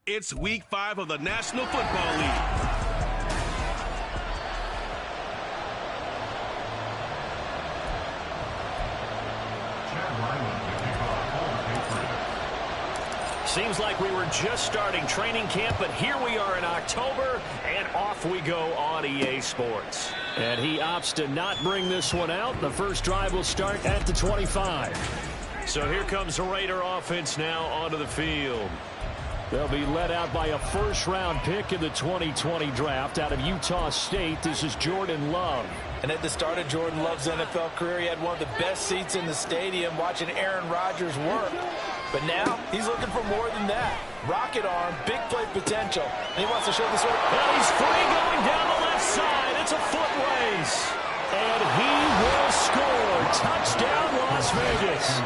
It's Week 5 of the National Football League. Seems like we were just starting training camp, but here we are in October, and off we go on EA Sports. And he opts to not bring this one out. The first drive will start at the 25. So here comes the Raider offense now onto the field. They'll be led out by a first-round pick in the 2020 draft out of Utah State. This is Jordan Love. And at the start of Jordan Love's NFL career, he had one of the best seats in the stadium watching Aaron Rodgers work. But now, he's looking for more than that. Rocket arm, big play potential. And he wants to show this one. And he's free going down the left side. It's a foot race. And he will score. Touchdown, Las Vegas.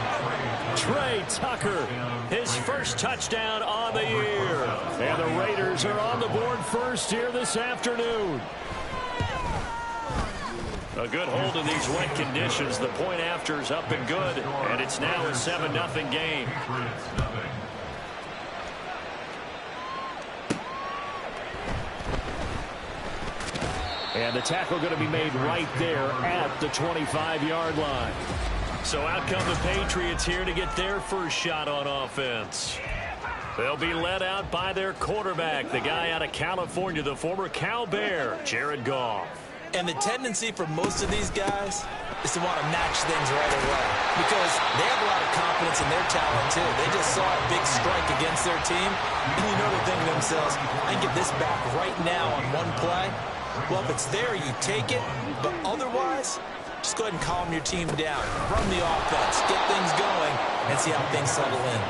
Trey Tucker, his first touchdown on the year. And the Raiders are on the board first here this afternoon. A good hold in these wet conditions. The point after is up and good, and it's now a 7-0 game. And the tackle going to be made right there at the 25-yard line. So out come the Patriots here to get their first shot on offense. They'll be led out by their quarterback, the guy out of California, the former Cal Bear, Jared Goff. And the tendency for most of these guys is to want to match things right away because they have a lot of confidence in their talent, too. They just saw a big strike against their team, and you know they're thinking to themselves, I can get this back right now on one play. Well, if it's there, you take it, but otherwise, just go ahead and calm your team down. Run the offense, get things going, and see how things settle in.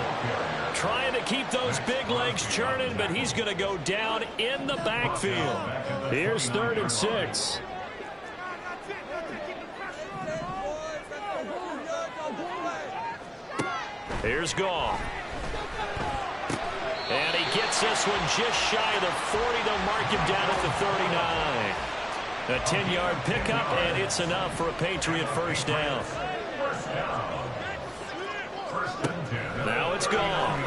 Trying to keep those big legs churning, but he's going to go down in the backfield. Here's 3rd and 6. Here's Goff. And he gets this one just shy of the 40. They'll mark him down at the 39. A 10-yard pickup, and it's enough for a Patriot first down. Now it's Goff.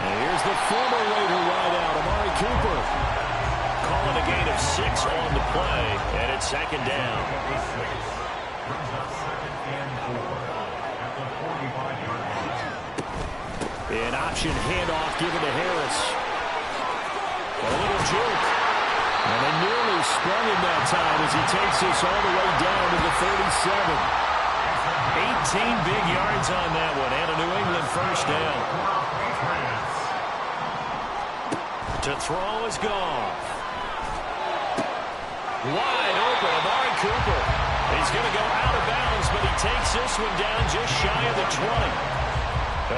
And here's the former Raider wideout, Amari Cooper. Calling a gain of 6 on the play, and it's 2nd down. An option handoff given to Harris. A little juke. And they nearly sprung him that time as he takes this all the way down to the 37. 18 big yards on that one, and a New England first down. To throw is Goff. Wide open, Amari Cooper. He's going to go out of bounds, but he takes this one down just shy of the 20.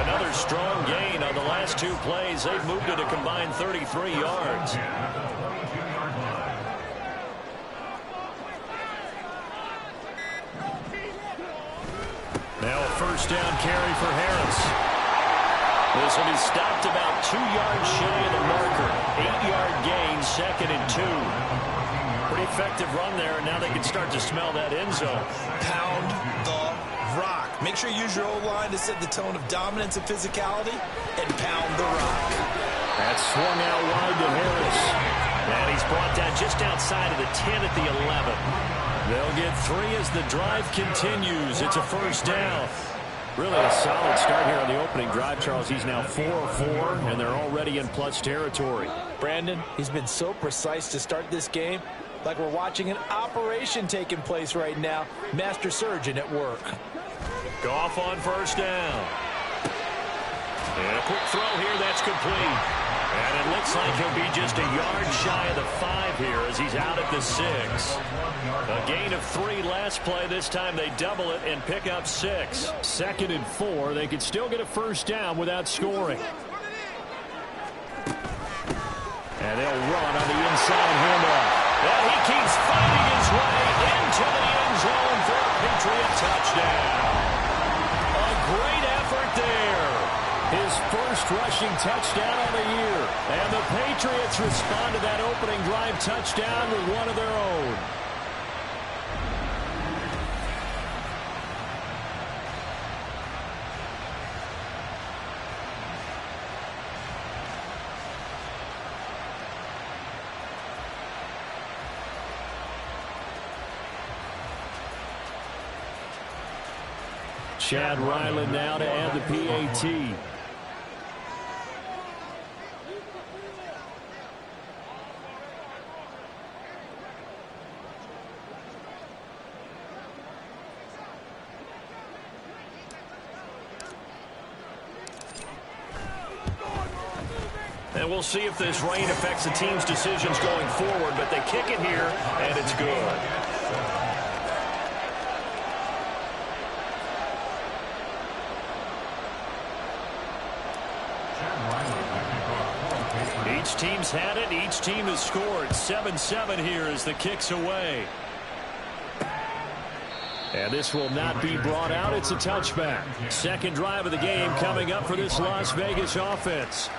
Another strong gain on the last 2 plays. They've moved it a combined 33 yards. Now a first down carry for Harris. This will be stopped about 2 yards shy of the marker. 8-yard gain, 2nd and 2. Pretty effective run there, and now they can start to smell that end zone. Pound the rock. Make sure you use your O-line to set the tone of dominance and physicality, and pound the rock. That's swung out wide to Harris. And he's brought down just outside of the 10 at the 11. They'll get 3 as the drive continues. It's a first down. Really a solid start here on the opening drive, Charles. He's now 4 of 4, and they're already in plus territory. Brandon, he's been so precise to start this game, like we're watching an operation taking place right now. Master surgeon at work. Goff on first down. And a quick throw here, that's complete. And it looks like he'll be just a yard shy of the 5 here as he's out at the 6. A gain of 3 last play. This time they double it and pick up 6. 2nd and 4. They could still get a first down without scoring. And they'll run on the inside handoff. And he keeps fighting his way into the end zone for a Patriot touchdown. A great effort there. His first rushing touchdown of the year. And the Patriots respond to that opening drive touchdown with one of their own. Chad Ryland now to add the PAT. And we'll see if this rain affects the team's decisions going forward, but they kick it here, and it's good. Each team's had it. Each team has scored. 7-7 here as the kick's away. And this will not be brought out. It's a touchback. Second drive of the game coming up for this Las Vegas offense.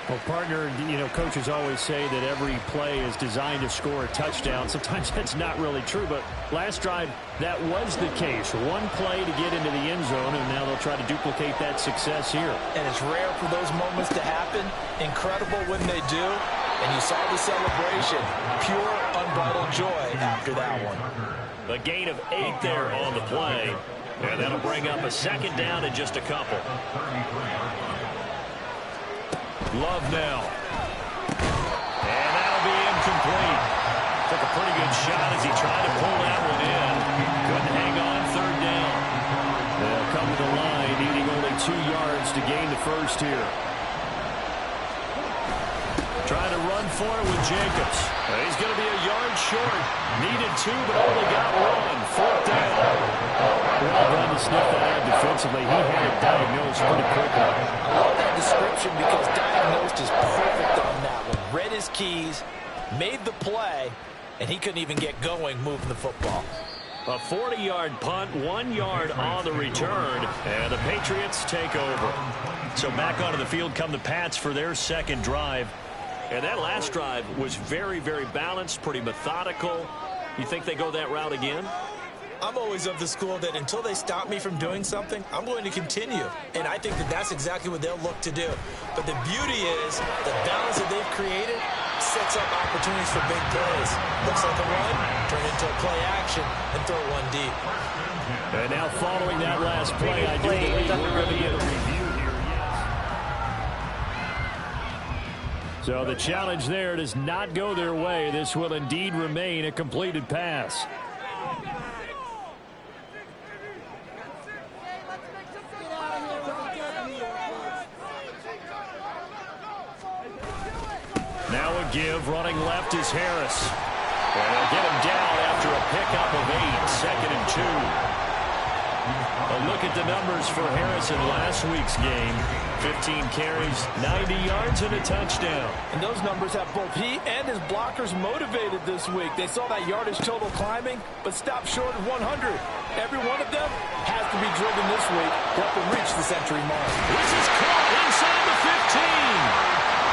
Well, partner, coaches always say that every play is designed to score a touchdown. Sometimes that's not really true, but last drive, that was the case. One play to get into the end zone, and now they'll try to duplicate that success here. And it's rare for those moments to happen. Incredible when they do. And you saw the celebration. Pure, unbridled joy after that one. A gain of 8 there on the play. And that'll bring up a second down in just a couple. Love now. And that'll be incomplete. Took a pretty good shot as he tried to pull that one in. Couldn't hang on third down. They'll come to the line, needing only 2 yards to gain the first here. Trying to run for it with Jacobs. He's going to be a yard short. Needed 2, but only got 1. Fourth down. Well done to sniff that out defensively. He had it diagnosed pretty quickly. I love that description because diagnosed is perfect on that one. Read his keys, made the play, and he couldn't even get going moving the football. A 40-yard punt, 1 yard on the return, and the Patriots take over. So back onto the field come the Pats for their second drive. And that last drive was very, very balanced, pretty methodical. You think they go that route again? I'm always of the school that until they stop me from doing something, I'm going to continue. And I think that that's exactly what they'll look to do. But the beauty is the balance that they've created sets up opportunities for big plays. Looks like a run, turn into a play action, and throw one deep. And now following that last play, I do believe we're going to get a review here. So the challenge there does not go their way. This will indeed remain a completed pass. Now a give, running left is Harris. And they'll get him down after a pickup of 8, second and 2. A look at the numbers for Harris in last week's game. 15 carries, 90 yards, and a touchdown. And those numbers have both he and his blockers motivated this week. They saw that yardage total climbing, but stopped short of 100. Every one of them has to be driven this week to help them reach the century mark. This is caught inside the 15.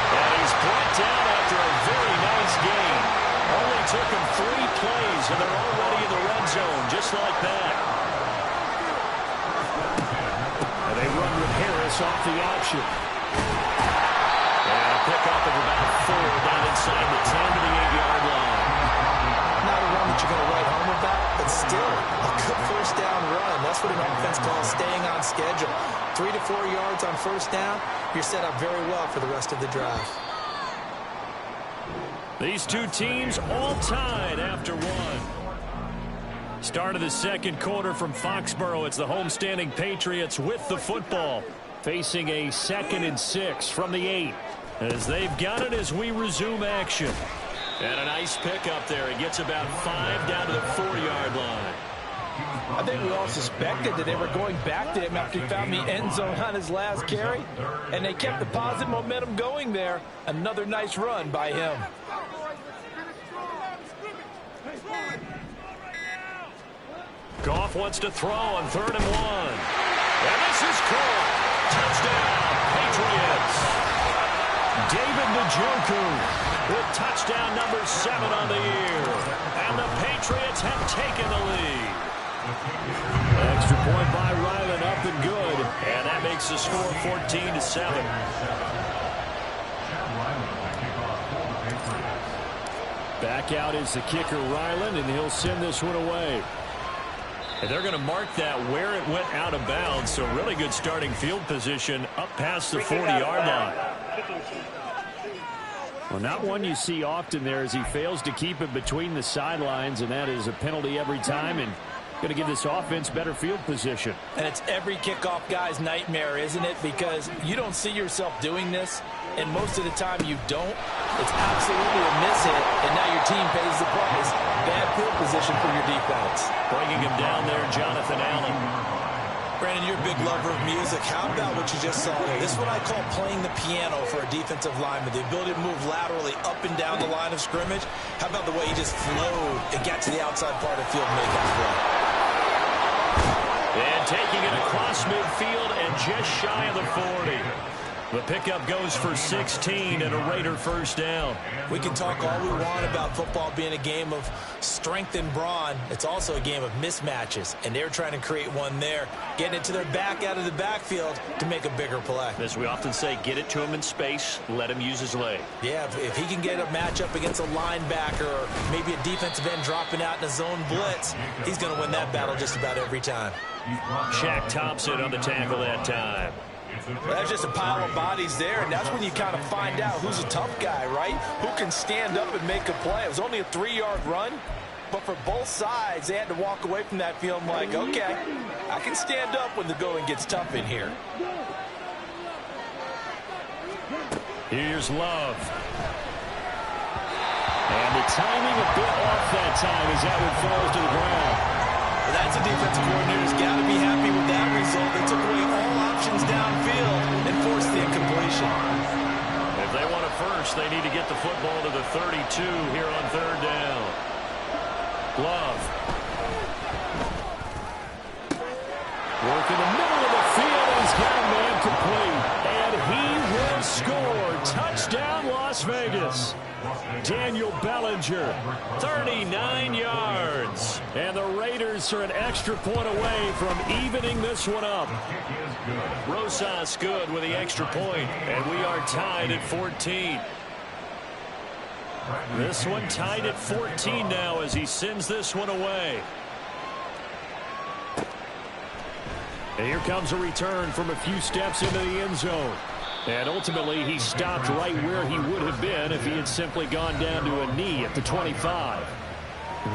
And he's brought down after a very nice game. Only took him 3 plays, and they're already in the red zone, just like that. And they run with Harris off the option. And a pickup of about 4 down inside the 10 to the 8-yard line. Not a run that you're going to write home about, but still a good first down run. That's what an offense calls staying on schedule. 3 to 4 yards on first down, you're set up very well for the rest of the drive. These two teams all tied after 1. Start of the second quarter from Foxborough. It's the homestanding Patriots with the football, facing a 2nd and 6 from the 8. As they've got it as we resume action. And a nice pickup there. He gets about 5 down to the 4-yard line. I think we all suspected that they were going back to him after he found the end zone on his last carry. And they kept the positive momentum going there. Another nice run by him. Goff wants to throw on 3rd and 1. And this is caught. Touchdown, Patriots. David Njoku with touchdown number 7 on the year. And the Patriots have taken the lead. Extra point by Ryland, up and good. And that makes the score 14-7. Back out is the kicker, Ryland, and he'll send this one away. And they're going to mark that where it went out of bounds. So really good starting field position up past the 40-yard line. Well, not one you see often there as he fails to keep it between the sidelines, and that is a penalty every time, and going to give this offense better field position. And it's every kickoff guy's nightmare, isn't it? Because you don't see yourself doing this, and most of the time you don't. It's absolutely a miss hit, and now your team pays the price. Bad field position for your defense. Bringing him down there, Jonathan Allen. Brandon, you're a big lover of music. How about what you just saw there? This is what I call playing the piano for a defensive lineman. The ability to move laterally up and down the line of scrimmage. How about the way he just flowed and got to the outside part of the field making a play? And taking it across midfield and just shy of the 40. The pickup goes for 16 and a Raider first down. We can talk all we want about football being a game of strength and brawn. It's also a game of mismatches, and they're trying to create one there, getting it to their back out of the backfield to make a bigger play. As we often say, get it to him in space, let him use his leg. Yeah, if he can get a matchup against a linebacker or maybe a defensive end dropping out in a zone blitz, he's going to win that battle just about every time. Shaq Thompson on the tackle that time. That's just a pile of bodies there, and that's when you kind of find out who's a tough guy, right? Who can stand up and make a play. It was only a 3-yard run, but for both sides, they had to walk away from that feeling like, okay, I can stand up when the going gets tough in here. Here's Love. And the timing a bit off that time as that one falls to the ground. Well, that's a defensive coordinator's got to be happy with that result. They took away all options downfield and forced the incompletion. If they want a first, they need to get the football to the 32 here on third down. Love. Work in the middle of the field. He's got a man complete. And he will score. Touchdown, Las Vegas. Daniel Bellinger, 39 yards. And the Raiders are an extra point away from evening this one up. Rosas good with the extra point, and we are tied at 14. This one tied at 14 now as he sends this one away. And here comes a return from a few steps into the end zone. And ultimately, he stopped right where he would have been if he had simply gone down to a knee at the 25.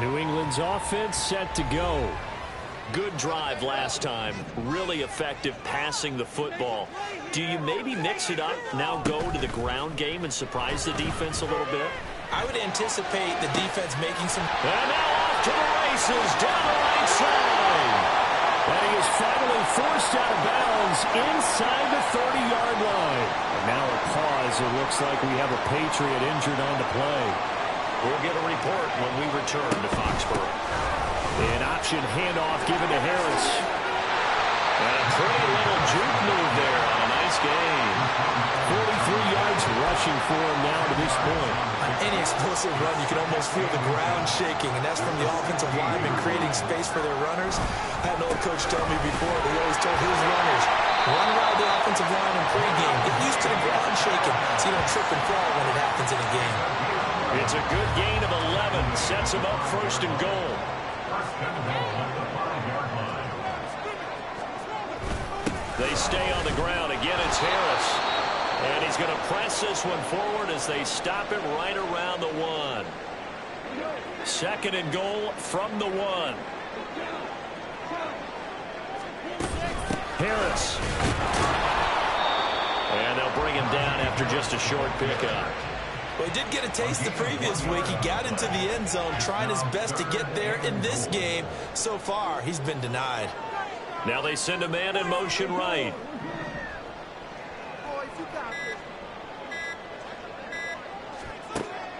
New England's offense set to go. Good drive last time. Really effective passing the football. Do you maybe mix it up, now go to the ground game and surprise the defense a little bit? I would anticipate the defense making some... And now off to the races, down the right side. And he is finally forced out of bounds inside the 30-yard line. And now a pause. It looks like we have a Patriot injured on the play. We'll get a report when we return to Foxborough. An option handoff given to Harris. And a pretty little juke move there on a nice game. 43 yards rushing for him now to this point. On any explosive run, you can almost feel the ground shaking, and that's from the offensive linemen creating space for their runners. I had an old coach tell me before, he always told his runners, run around the offensive line in pregame. Get used to the ground shaking so you don't trip and fall when it happens in a game. It's a good gain of 11. Sets him up first and goal. They stay on the ground. Again, it's Harris. And he's going to press this one forward as they stop him right around the 1. Second and goal from the 1. Harris. And they'll bring him down after just a short pickup. Well, he did get a taste the previous week. He got into the end zone, trying his best to get there in this game. So far, he's been denied. Now they send a man in motion right.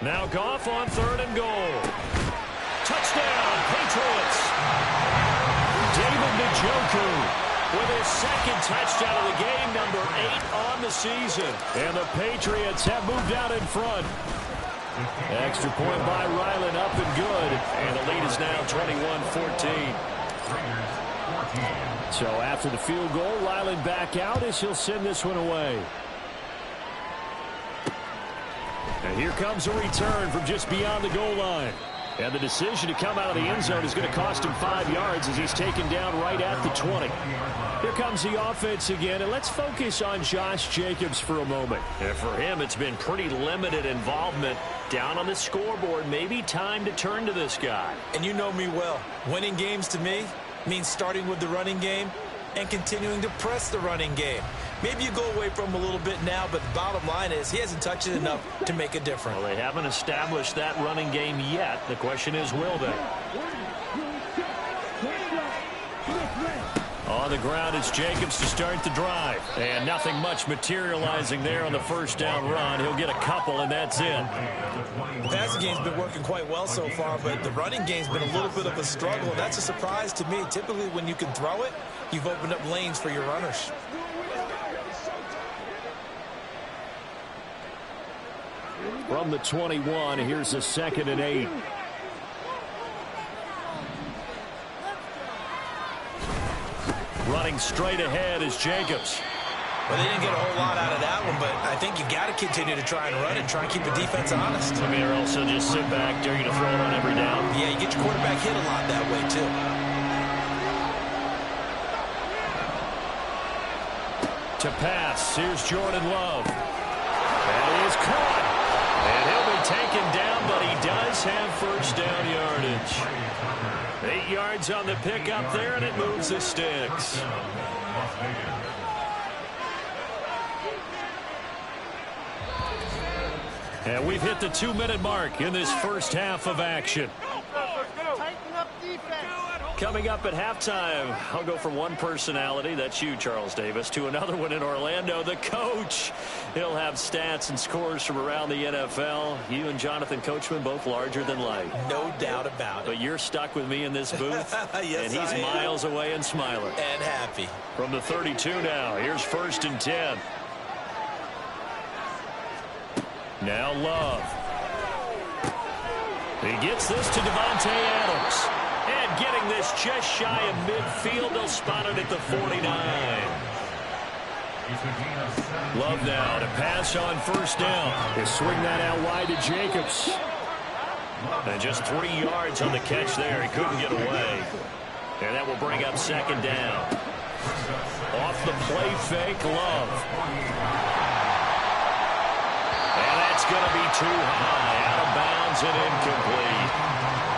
Now Goff on third and goal. Touchdown, Patriots. David Njoku with his second touchdown of the game, number 8 on the season. And the Patriots have moved out in front. Extra point by Ryland, up and good. And the lead is now 21-14. So after the field goal, Ryland back out as he'll send this one away. And here comes a return from just beyond the goal line. And the decision to come out of the end zone is going to cost him 5 yards as he's taken down right at the 20. Here comes the offense again, and let's focus on Josh Jacobs for a moment. And for him, it's been pretty limited involvement down on the scoreboard. Maybe time to turn to this guy. And you know me well. Winning games to me means starting with the running game and continuing to press the running game. Maybe you go away from him a little bit now, but the bottom line is he hasn't touched it enough to make a difference. Well, they haven't established that running game yet. The question is, will they? On the ground, it's Jacobs to start the drive. And nothing much materializing there on the first down run. He'll get a couple, and that's it. The passing game's been working quite well so far, but the running game's been a little bit of a struggle, and that's a surprise to me. Typically, when you can throw it, you've opened up lanes for your runners. From the 21, here's a 2nd and 8. Running straight ahead is Jacobs. Well, they didn't get a whole lot out of that one, but I think you got to continue to try and run and try and keep the defense honest. I mean, or also just sit back, dare you to throw it on every down. Yeah, you get your quarterback hit a lot that way, too. To pass, here's Jordan Love. And he is caught. And he'll be taken down, but he does have first down yardage. 8 yards on the pickup there, and it moves the sticks. And we've hit the 2-minute mark in this first half of action. Coming up at halftime, I'll go from one personality, that's you, Charles Davis, to another one in Orlando, the coach. He'll have stats and scores from around the NFL. You and Jonathan Coachman, both larger than life. No doubt about it. But you're stuck with me in this booth, yes, and he's miles away and smiling. And happy. From the 32 now, here's 1st and 10. Now Love. He gets this to Devontae Adams. And getting this just shy of midfield, they'll spot it at the 49. Love now to pass on first down. He'll swing that out wide to Jacobs. And just 3 yards on the catch there. He couldn't get away. And that will bring up 2nd down. Off the play fake, Love. And that's going to be too high. Out of bounds and incomplete.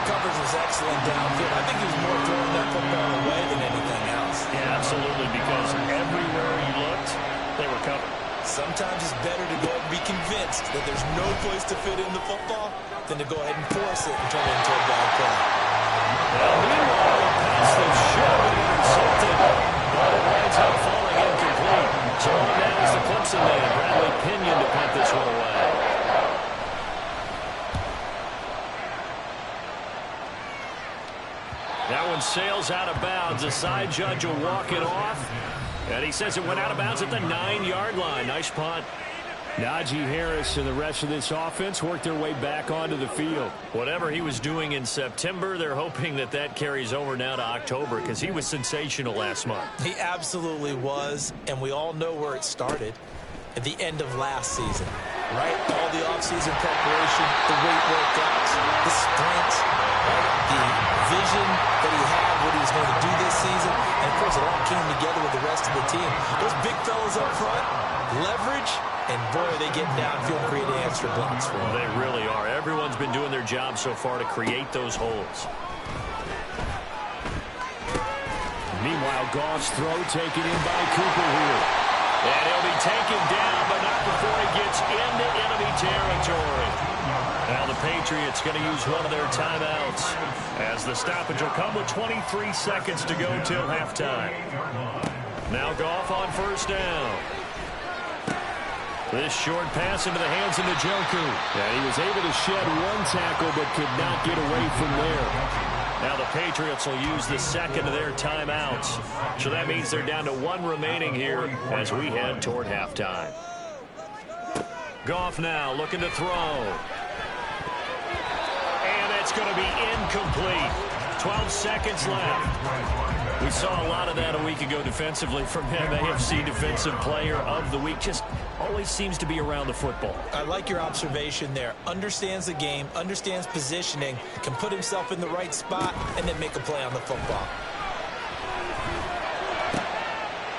Covers is excellent downfield. I think he was more throwing that football away than anything else. Yeah, absolutely, because everywhere he looked, they were covered. Sometimes it's better to go and be convinced that there's no place to fit in the football than to go ahead and force it and turn it into a bad play. Now, meanwhile, a pass that should have been intercepted, but it winds up falling incomplete. So on that is the Clemson man, Bradley Pinion, to punt this one away. That one sails out of bounds. The side judge will walk it off. And he says it went out of bounds at the 9-yard line. Nice punt. Najee Harris and the rest of this offense worked their way back onto the field. Whatever he was doing in September, they're hoping that that carries over now to October because he was sensational last month. He absolutely was, and we all know where it started. At the end of last season, right? All the offseason preparation, the weight workouts, the sprints, right? The vision that he had, what he was going to do this season, and of course it all came together with the rest of the team. Those big fellas up front, leverage, and boy, they get downfield and create extra blocks for them. They really are. Everyone's been doing their job so far to create those holes. Meanwhile, Goff's throw taken in by Cooper here. And he'll be taken down, but not before he gets into enemy territory. Now the Patriots going to use one of their timeouts as the stoppage will come with 23 seconds to go till halftime. Now Goff on first down. This short pass into the hands of Njoku. And he was able to shed one tackle but could not get away from there. Now the Patriots will use the second of their timeouts. So that means they're down to one remaining here as we head toward halftime. Goff now looking to throw. And that's going to be incomplete. 12 seconds left. We saw a lot of that a week ago defensively from him. AFC Defensive Player of the Week. Just always seems to be around the football. I like your observation there. Understands the game, understands positioning, can put himself in the right spot, and then make a play on the football.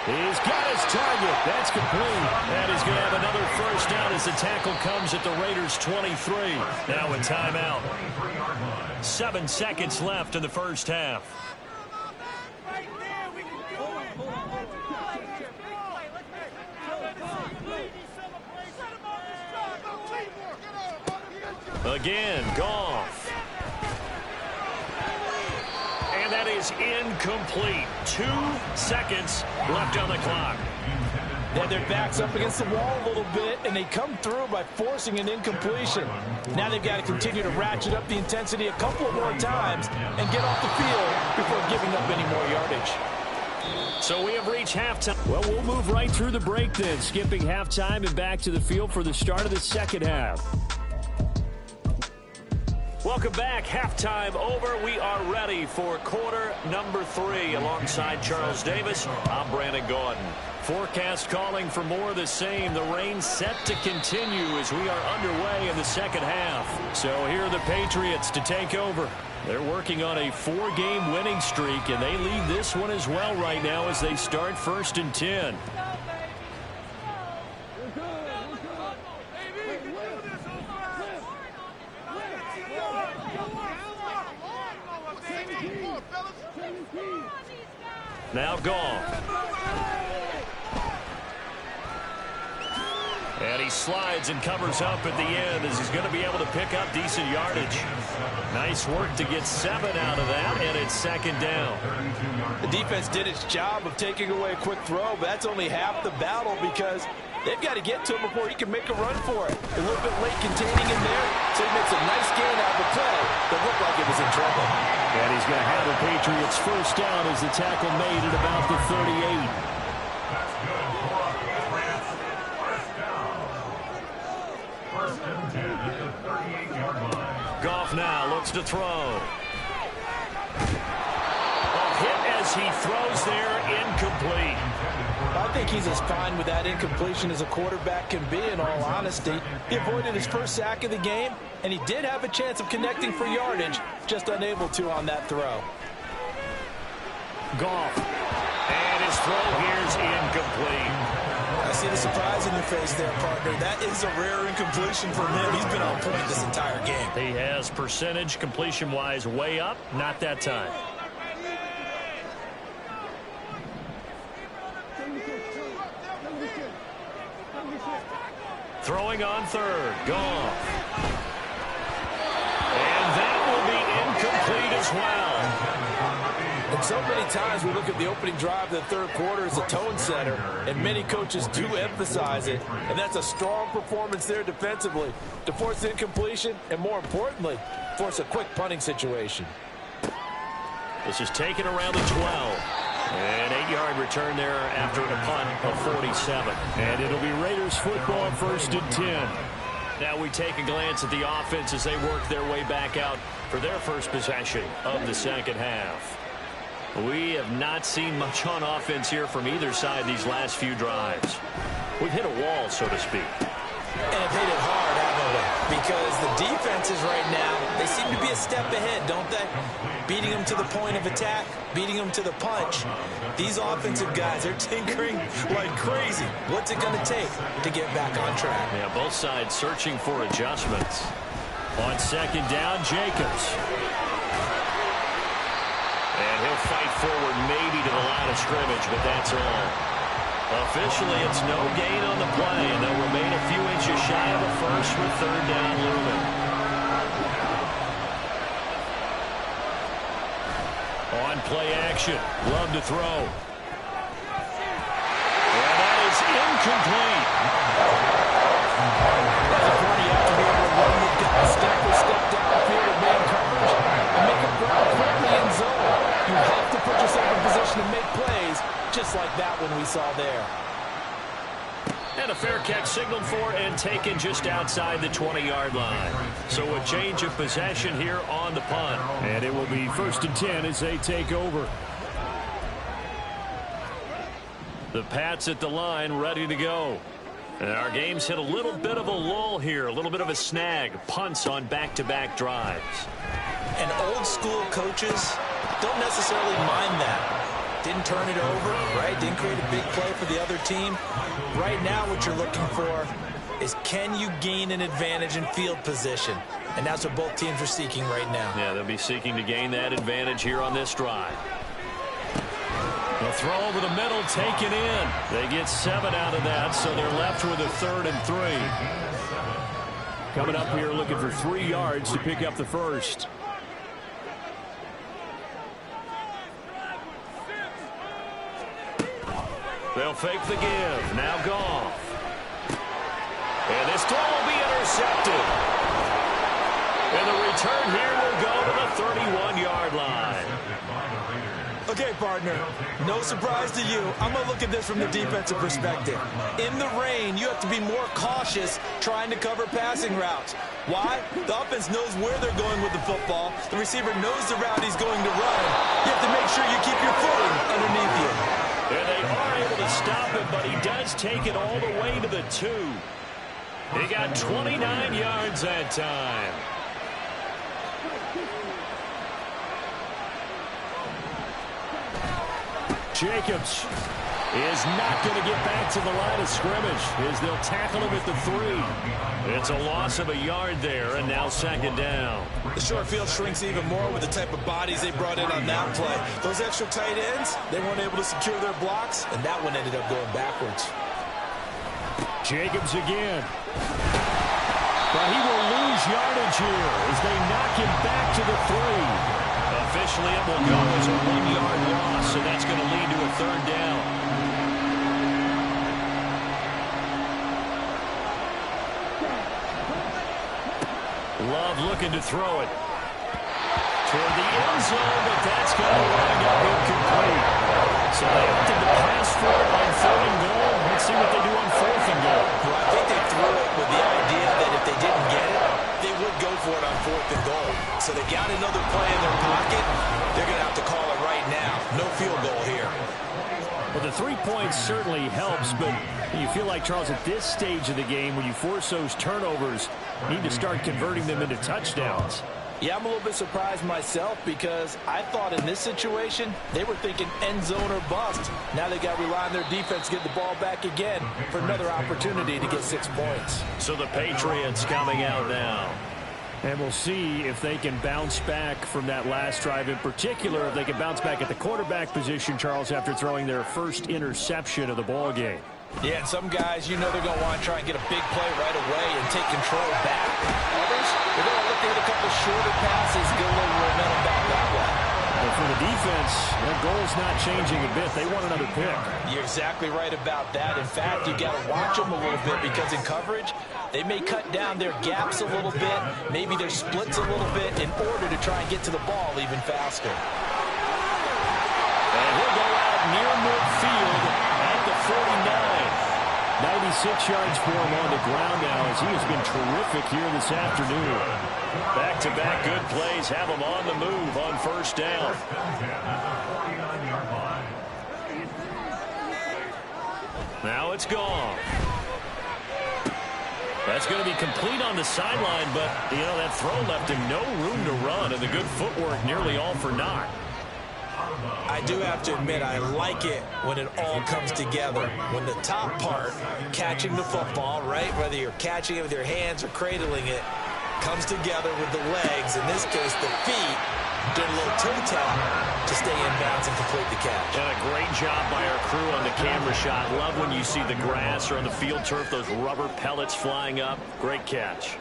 He's got his target. That's complete. And he's going to have another first down as the tackle comes at the Raiders' 23. Now a timeout. 7 seconds left in the first half. Again, Goff. And that is incomplete. 2 seconds left on the clock. They their backs up against the wall a little bit, and they come through by forcing an incompletion. Now they've got to continue to ratchet up the intensity a couple more times and get off the field before giving up any more yardage. So we have reached halftime. Well, we'll move right through the break then, skipping halftime and back to the field for the start of the second half. Welcome back. Halftime over. We are ready for quarter number 3. Alongside Charles Davis, I'm Brandon Gordon. Forecast calling for more of the same. The rain set to continue as we are underway in the second half. So here are the Patriots to take over. They're working on a 4-game winning streak, and they lead this one as well right now as they start 1st and 10. Now Goff. And he slides and covers up at the end as he's going to be able to pick up decent yardage. Nice work to get 7 out of that, and it's 2nd down. The defense did its job of taking away a quick throw, but that's only half the battle because they've got to get to him before he can make a run for it. A little bit late containing him there, so he makes a nice gain out of the play that looked like it was in trouble. And he's going to have the Patriots first down as the tackle made at about the 38. Goff now looks to throw. A hit as he throws there, incomplete. I think he's as fine with that incompletion as a quarterback can be, in all honesty. He avoided his first sack of the game, and he did have a chance of connecting for yardage, just unable to on that throw. Goff. And his throw here is incomplete. I see the surprise in your face there, partner. That is a rare incompletion from him. He's been on point this entire game. He has percentage completion-wise way up. Not that time. Throwing on 3rd. Goff. And that will be incomplete as well. And so many times we look at the opening drive of the 3rd quarter as a tone setter, and many coaches do emphasize it, and that's a strong performance there defensively to force incompletion and, more importantly, force a quick punting situation. This is taken around the 12. An 8-yard return there after a punt of 47. And it'll be Raiders football 1st and 10. Now we take a glance at the offense as they work their way back out for their first possession of the second half. We have not seen much on offense here from either side these last few drives. We've hit a wall, so to speak. And have hit it hard, haven't we? Because the defenses right now, they seem to be a step ahead, don't they? Beating them to the point of attack, beating them to the punch. These offensive guys are tinkering like crazy. What's it going to take to get back on track? Yeah, both sides searching for adjustments. On 2nd down, Jacobs. And he'll fight forward maybe to the line of scrimmage, but that's all. Officially, it's no gain on the play, and they'll remain a few inches shy of a first with 3rd down looming. On play action, Love to throw. And that is incomplete. That's a pretty out to be able to run the step downfield of man coverage and make a grab quickly in zone. You have to put yourself in position to make plays, just like that one we saw there. And a fair catch signaled for and taken just outside the 20-yard line. So a change of possession here on the punt. And it will be 1st and 10 as they take over. The Pats at the line ready to go. And our game's hit a little bit of a lull here, a little bit of a snag. Punts on back-to-back drives. And old-school coaches don't necessarily mind that. Didn't turn it over, right? Didn't create a big play for the other team. Right now what you're looking for is, can you gain an advantage in field position? And that's what both teams are seeking right now. Yeah, they'll be seeking to gain that advantage here on this drive. The throw over the middle, taken in. They get 7 out of that, so they're left with a 3rd and 3. Coming up here looking for 3 yards to pick up the first. They'll fake the give. Now Goff. And this throw will be intercepted. And the return here will go to the 31-yard line. Okay, partner, no surprise to you. I'm going to look at this from the defensive perspective. In the rain, you have to be more cautious trying to cover passing routes. Why? The offense knows where they're going with the football. The receiver knows the route he's going to run. You have to make sure you keep your footing underneath you. And they are able to stop him, but he does take it all the way to the 2. He got 29 yards that time. Jacobs is not going to get back to the line of scrimmage as they'll tackle him at the 3. It's a loss of a yard there, and now 2nd down. The short field shrinks even more with the type of bodies they brought in on that play. Those extra tight ends, they weren't able to secure their blocks, and that one ended up going backwards. Jacobs again. But he will lose yardage here as they knock him back to the 3. Officially, it will go as a 1-yard loss, so that's going to lead to a 3rd down. Love looking to throw it toward the end zone, but that's going to wind up incomplete. So they opted to pass for it on 3rd and goal. Let's see what they do on 4th and goal. Well, I think they threw it with the idea that if they didn't get it, they would go for it on 4th and goal. So they got another play in their pocket. They're going to have to call it right now. No field goal here. Well, the 3 points certainly helps, but you feel like, Charles, at this stage of the game, when you force those turnovers, you need to start converting them into touchdowns. Yeah, I'm a little bit surprised myself because I thought in this situation they were thinking end zone or bust. Now they got to rely on their defense to get the ball back again for another opportunity to get 6 points. So the Patriots coming out now. And we'll see if they can bounce back from that last drive, in particular if they can bounce back at the quarterback position, Charles, after throwing their first interception of the ball game. Yeah, and some guys, you know they're going to want to try and get a big play right away and take control back. Others, they're going to look to hit a couple shorter passes, get a little momentum back that way. But for the defense, their goal's not changing a bit. They want another pick. You're exactly right about that. In fact, you got to watch them a little bit because in coverage, they may cut down their gaps a little bit, maybe their splits a little bit in order to try and get to the ball even faster. And he'll go out near midfield at the 49. 96 yards for him on the ground now as he has been terrific here this afternoon. Back-to-back good plays have him on the move on 1st down. Now it's gone. That's going to be complete on the sideline, but, you know, that throw left him no room to run, and the good footwork nearly all for naught. I do have to admit, I like it when it all comes together. When the top part, catching the football, right, whether you're catching it with your hands or cradling it, comes together with the legs, in this case the feet, doing a little toe tap to stay in bounds and complete the catch. And a great job by our crew on the camera shot. Love when you see the grass or on the field turf, those rubber pellets flying up. Great catch.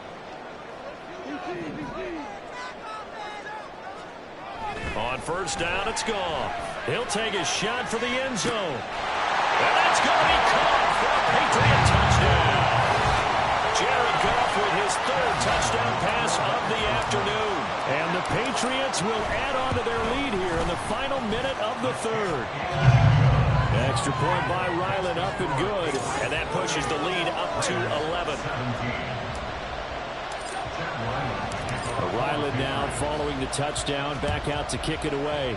On 1st down, it's gone. He'll take a shot for the end zone. And that's going to be caught for a Patriot touchdown. Jared Goff with his 3rd touchdown pass of the afternoon. And the Patriots will add on to their lead here in the final minute of the 3rd. Extra point by Ryland, up and good. And that pushes the lead up to 11. Ryland now following the touchdown, back out to kick it away.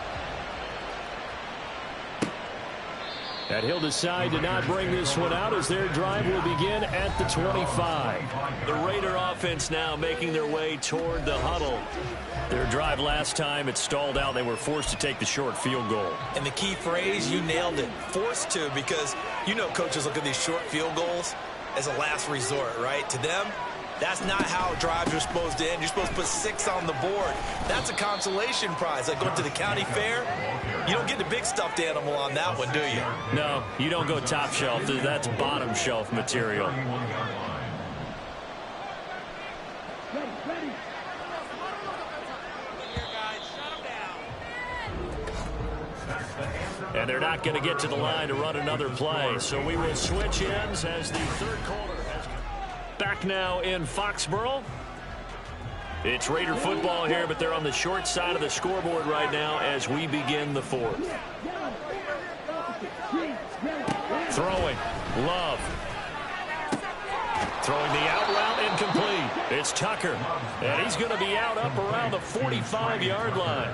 And he'll decide to not bring this one out as their drive will begin at the 25. The Raider offense now making their way toward the huddle. Their drive last time, it stalled out. They were forced to take the short field goal. And the key phrase, you nailed it, forced to, because you know coaches look at these short field goals as a last resort, right? To them, that's not how drives are supposed to end. You're supposed to put 6 on the board. That's a consolation prize. Like going to the county fair, you don't get the big stuffed animal on that one, do you? No, you don't go top shelf. That's bottom shelf material. And they're not going to get to the line to run another play. So we will switch ends as the third quarter has come. Back now in Foxborough. It's Raider football here, but they're on the short side of the scoreboard right now as we begin the fourth. Throwing. Love. Throwing the out route incomplete. It's Tucker. And he's going to be out up around the 45-yard line.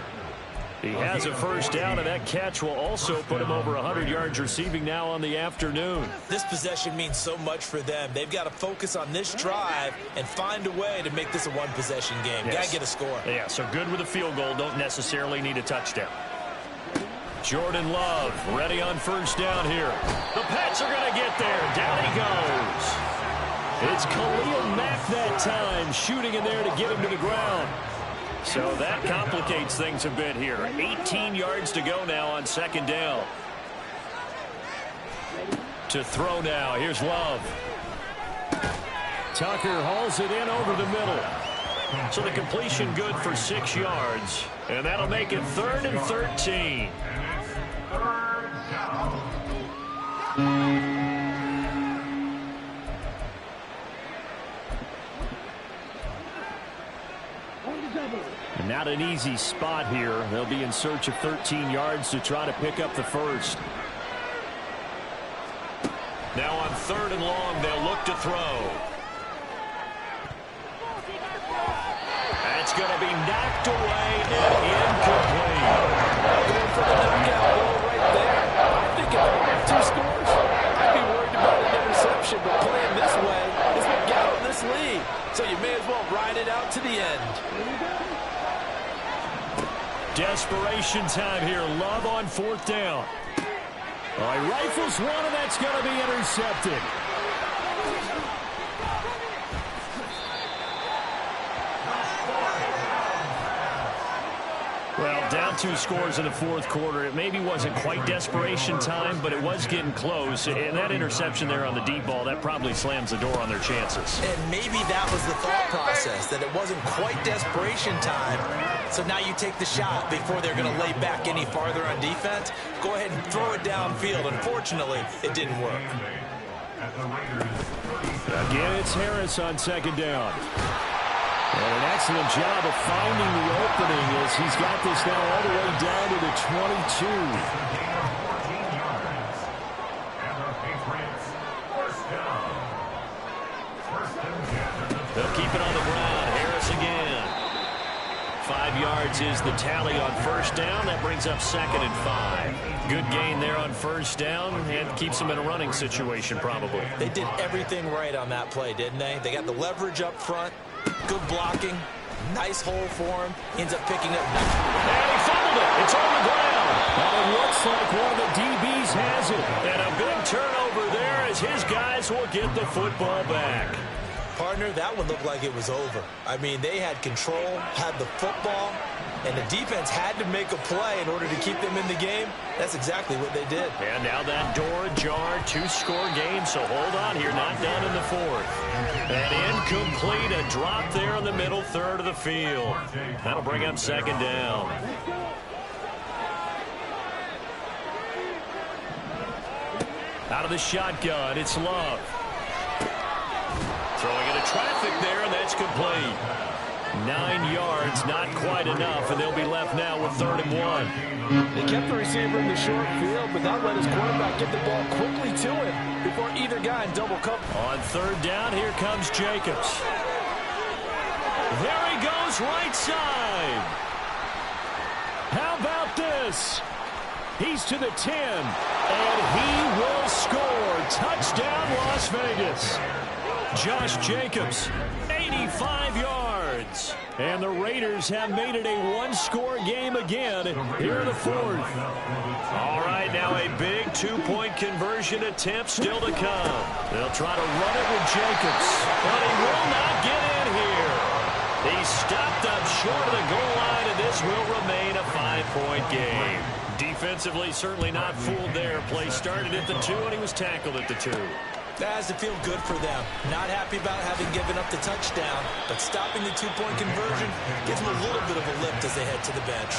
He has a first down, and that catch will also put him over 100 yards receiving now on the afternoon. This possession means so much for them. They've got to focus on this drive and find a way to make this a one-possession game. Yes. Got to get a score. Yeah, so good with a field goal. Don't necessarily need a touchdown. Jordan Love ready on first down here. The Pats are going to get there. Down he goes. It's Khalil Mack that time, shooting in there to get him to the ground. So that complicates things a bit here. 18 yards to go now on second down. To throw now. Here's Love. Tucker hauls it in over the middle. So the completion good for 6 yards. And that'll make it 3rd and 13. Not an easy spot here. They'll be in search of 13 yards to try to pick up the first. Now on 3rd and long, they'll look to throw. That's going to be knocked away and incomplete. Going for the knockout ball right there. I think if I had 2 scores, I'd be worried about an interception, but playing this way is what got them this lead. So you may as well ride it out to the end. Desperation time here. Love on 4th down. All right, rifles one, and that's going to be intercepted. Well, down 2 scores in the 4th quarter. It maybe wasn't quite desperation time, but it was getting close. And that interception there on the deep ball, that probably slams the door on their chances. And maybe that was the thought process, that it wasn't quite desperation time. So now you take the shot before they're going to lay back any farther on defense. Go ahead and throw it downfield. Unfortunately, it didn't work. Again, it's Harris on 2nd down. And an excellent job of finding the opening as he's got this now all the way down to the 22. They'll keep it on the ground. Harris again. 5 yards is the tally on first down. That brings up 2nd and 5. Good gain there on first down and keeps them in a running situation probably. They did everything right on that play, didn't they? They got the leverage up front. Good blocking. Nice hole for him. Ends up picking up. And he fumbled it. It's on the ground. And it looks like one of the DBs has it. And a big turnover there as his guys will get the football back. Partner, that one looked like it was over. I mean, they had control, had the football, and the defense had to make a play in order to keep them in the game. That's exactly what they did. And now that door ajar, 2-score game, so hold on here, not done in the 4th. And incomplete, a drop there in the middle third of the field. That'll bring up 2nd down. Out of the shotgun, it's Love. Throwing into traffic there, and that's complete. 9 yards, not quite enough, and they'll be left now with 3rd and 1. They kept the receiver in the short field, but that let his quarterback get the ball quickly to him before either guy in double cover. On 3rd down, here comes Jacobs. There he goes, right side. How about this? He's to the 10, and he will score. Touchdown, Las Vegas. Josh Jacobs, 85 yards. And the Raiders have made it a one-score game again here in the fourth. All right, now a big two-point conversion attempt still to come. They'll try to run it with Jacobs, but he will not get in here. He stopped up short of the goal line, and this will remain a 5-point game. Defensively, certainly not fooled there. Play started at the 2, and he was tackled at the 2. That has to feel good for them. Not happy about having given up the touchdown, but stopping the two-point conversion gives them a little bit of a lift as they head to the bench.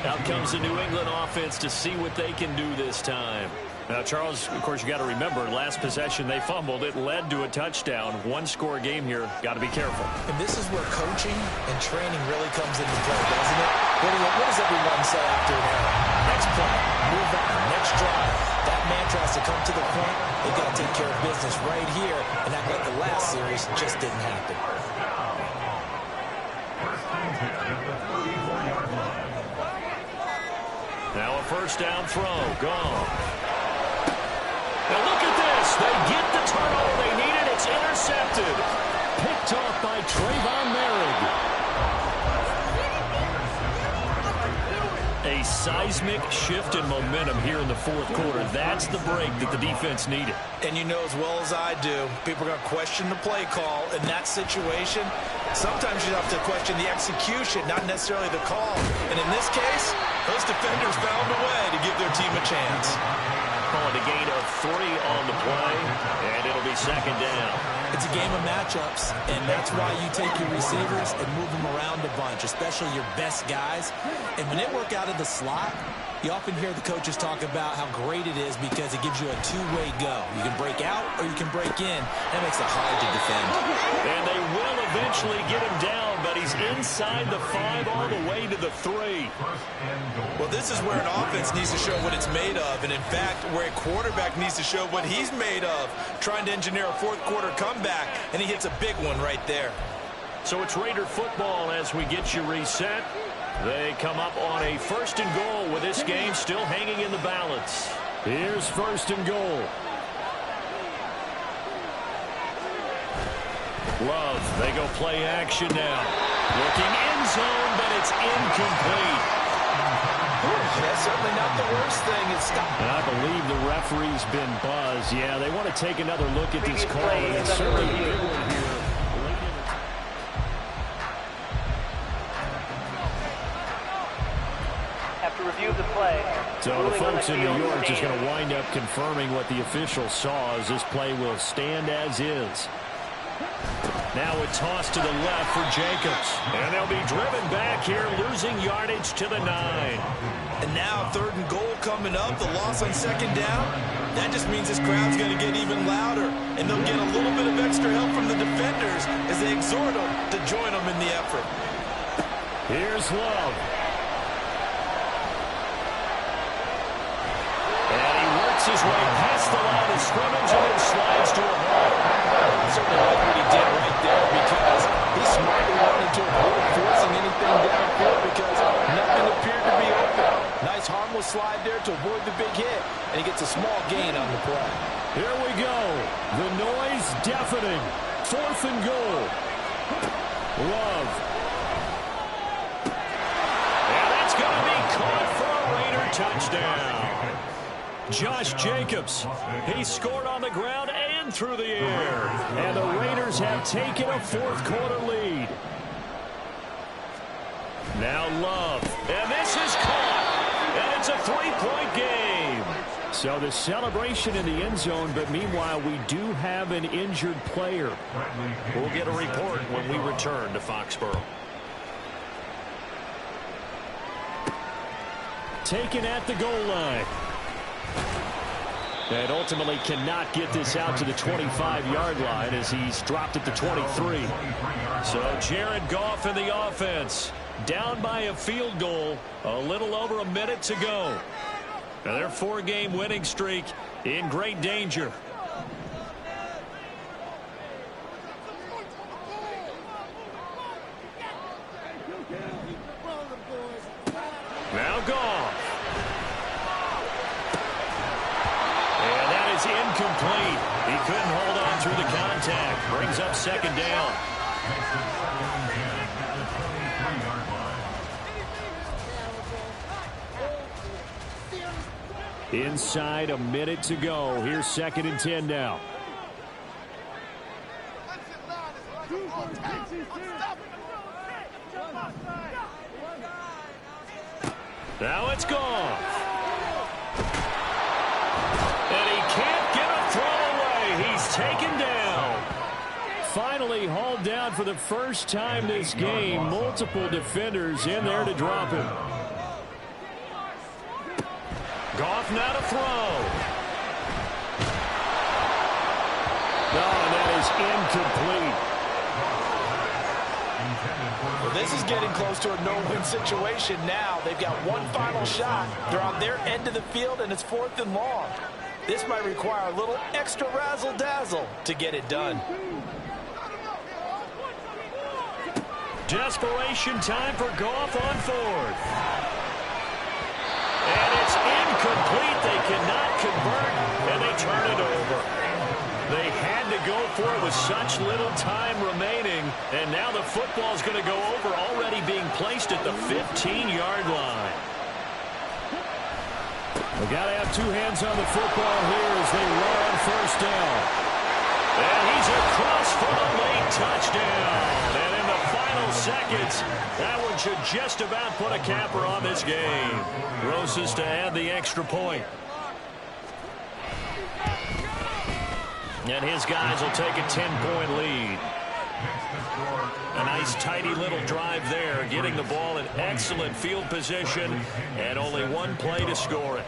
Out comes the New England offense to see what they can do this time. Now, Charles, of course, you got to remember, last possession they fumbled. It led to a touchdown. One-score game here. Got to be careful. And this is where coaching and training really comes into play, doesn't it? What does everyone say after an error? Next play, move on, next drive. That mantra has to come to the point. They've got to take care of business right here and act like the last series just didn't happen. Now a first down throw. Gone. Now look at this. They get the turnover they needed. It's intercepted. Picked off by Trayvon Merrick. A seismic shift in momentum here in the fourth quarter. That's the break that the defense needed. And you know as well as I do, people are going to question the play call in that situation. Sometimes you have to question the execution, not necessarily the call. And in this case, those defenders found a way to give their team a chance. Calling a gain of 3 on the play, and it'll be second down. It's a game of matchups, and that's why you take your receivers and move them around a bunch, especially your best guys. And when they work out of the slot, you often hear the coaches talk about how great it is because it gives you a two-way go. You can break out or you can break in. That makes it hard to defend. And they will eventually get him down, but he's inside the 5 all the way to the 3. Well, this is where an offense needs to show what it's made of, and in fact, where a quarterback needs to show what he's made of, trying to engineer a fourth-quarter comeback, and he hits a big one right there. So it's Raider football as we get you reset. They come up on a first and goal with this game still hanging in the balance. Here's first and goal. Love, they go play action now. Looking end zone, but it's incomplete. That's certainly not the worst thing. It's stopped. And I believe the referee's been buzzed. Yeah, they want to take another look at this call. And it's certainly a big one here. Have to review the play. So the folks in New York just going to wind up confirming what the official saw as this play will stand as is. Now a toss to the left for Jacobs. And they'll be driven back here, losing yardage to the 9. And now third and goal coming up, the loss on second down. That just means this crowd's going to get even louder, and they'll get a little bit of extra help from the defenders as they exhort them to join them in the effort. Here's Love. And he works his way past the line of scrimmage and then slides to a hole. Certainly like what he did right there because he smartly wanted to avoid forcing anything downfield because nothing appeared to be open. Nice harmless slide there to avoid the big hit, and he gets a small gain on the play. Here we go. The noise deafening. Fourth and goal. Love. And that's going to be caught for a Raider touchdown. Josh Jacobs, he scored on the ground and through the air. And the Raiders have taken a fourth-quarter lead. Now Love, and this is caught, and it's a 3-point game. So the celebration in the end zone, but meanwhile we do have an injured player. We'll get a report when we return to Foxborough. Taken at the goal line. And ultimately cannot get this out to the 25-yard line as he's dropped at the 23. So Jared Goff in the offense. Down by a field goal. A little over a minute to go. Now their 4-game winning streak in great danger. Now Goff. contact. Brings up second down. Inside a minute to go. Here's 2nd and 10 now. Now it's gone. And he can't get a throw away. He's taken down. Finally hauled down for the first time this game. Multiple defenders in there to drop him. Goff now to throw. No, that is incomplete. Well, this is getting close to a no-win situation now. They've got one final shot. They're on their end of the field, and it's 4th and long. This might require a little extra razzle-dazzle to get it done. Desperation time for Goff on 4th. And it's incomplete. They cannot convert, and they turn it over. They had to go for it with such little time remaining, and now the football's going to go over, already being placed at the 15-yard line. They got to have two hands on the football here as they run on 1st down. And he's across for a late touchdown. And in the final seconds, that one should just about put a capper on this game. Rosas to add the extra point. And his guys will take a 10-point lead. A nice, tidy little drive there, getting the ball in excellent field position, and only one play to score it.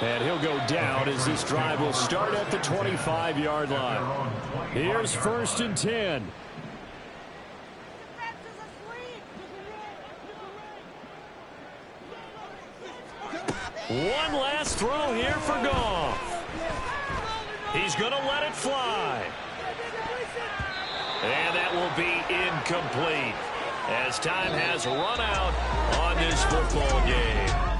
And he'll go down as this drive will start at the 25-yard line. Here's 1st and 10. One last throw here for Goff. He's going to let it fly. And that will be incomplete as time has run out on this football game.